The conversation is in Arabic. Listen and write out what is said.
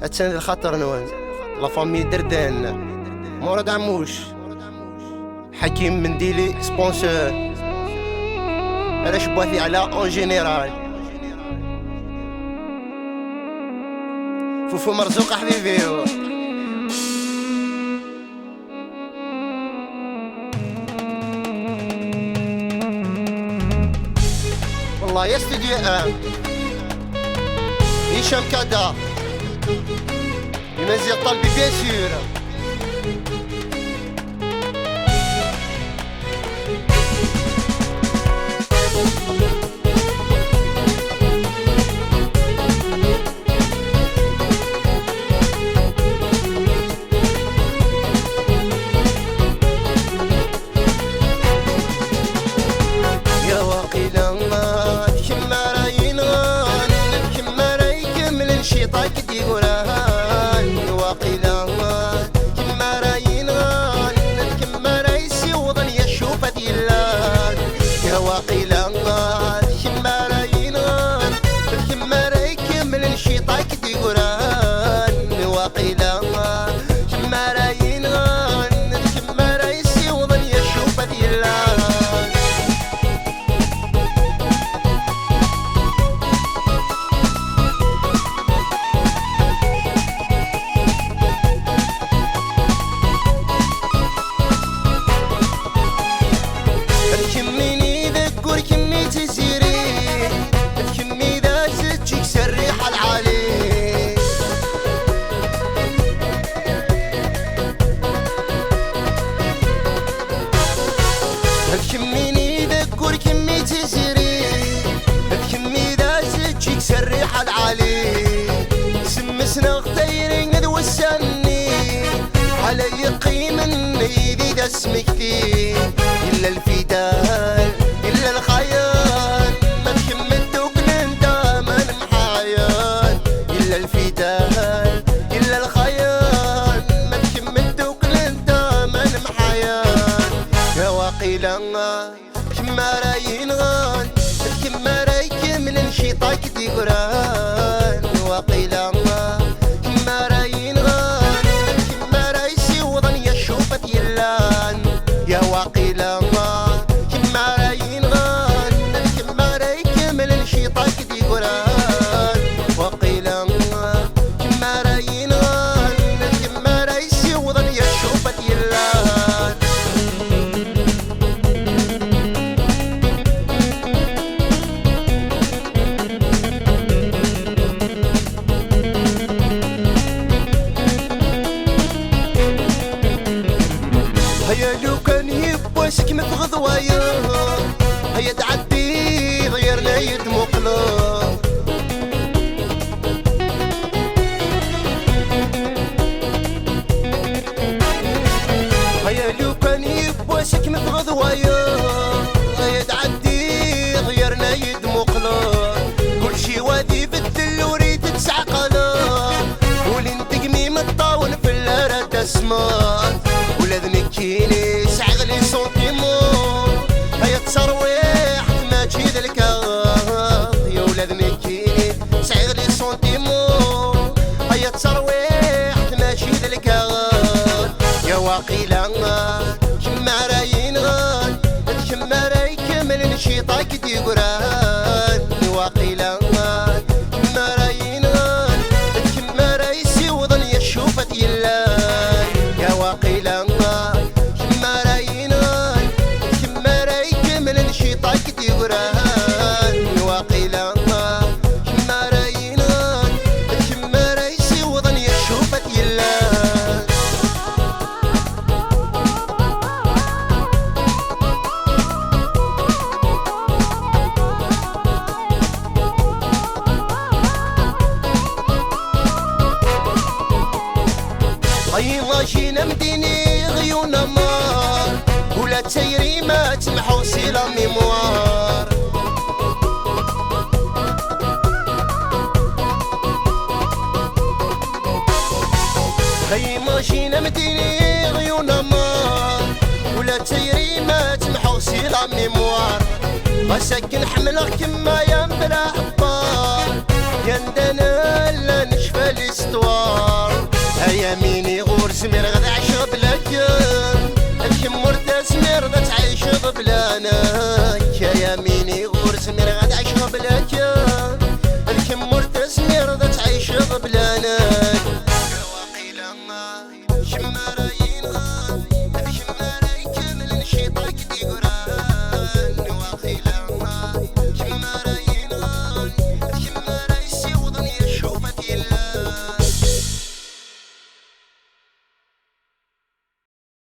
اتسند الخطر نوان لا فامي دردان مراد عموش حكيم منديلي سبونسور علاش بواثي على اون جينيرال فوفو مرزوق حبيبي والله يا استوديو هشام كادا ينزل طلبي بيان سور يا واقيلا كما راين كما راي كمل الشيطان كدي قران واقيلا كما راين كما راي سيوضن يشوف ديلان يا واقيلا كما راين كما راي كمل الشيطان كدي قران واقيلا كما راين كما راي سيوضن يشوف ديلان الكميني ذكر كمي تزيري الكمي ذا زدتك سريح العالي الكميني ذكر كمي تزيري الكمي ذا زدتك سريح العالي سمسنا غتيرين ذو السني على يقيم النيدي ذا اسمكتي إلا الفداء إلا الخيال ما تكملتوك انت من محايال إلا الفداء إلا الخيال ما تكملتوك انت من محايال يا واقيلا كما راين غان كما راي كمل نشيطك دي قران واقيلا كما راين غان كما راي سيوضن يشوف ديلان يا واقيلا كما راين غان كما راي كمل نشيطك دي قران واقيلا كما راين غان كما راي سيوضن يشوف ديلان هيا لو كان يبوسك مثغضوايا هيا تعدي غير لا يدمقلا هيا لو كان يبوسك مثغضوايا هيا تعدي غير لا يدمقلا كل شي وادي بدل وريد تسعقلا ولين تقمي مطاون في الهرة تسمع ولا ذنكيني سعغلي سونتيمون هيا تصرويح ما تجيد الكار يا ولا ذنكيني سعغلي سونتيمون هيا تصرويح ما تجيد الكار يا واقيلا كما راين غان كما راي كمل نشيطك دي قران واقيلا كما راين غان كما راي سيوضن يشوف ديلان يا واقيلا كما راين كما راي كمل نشيطك دي قران واقيلا كما راين كما راي سيوضن يشوف ديلان هاي جينا مديني غيون مار ولا تسيري ما تمحو سيلا ميموار هاي جينا مديني غيون مار ولا تسيري ما تمحو سيلا ميموار غسكن حملك كما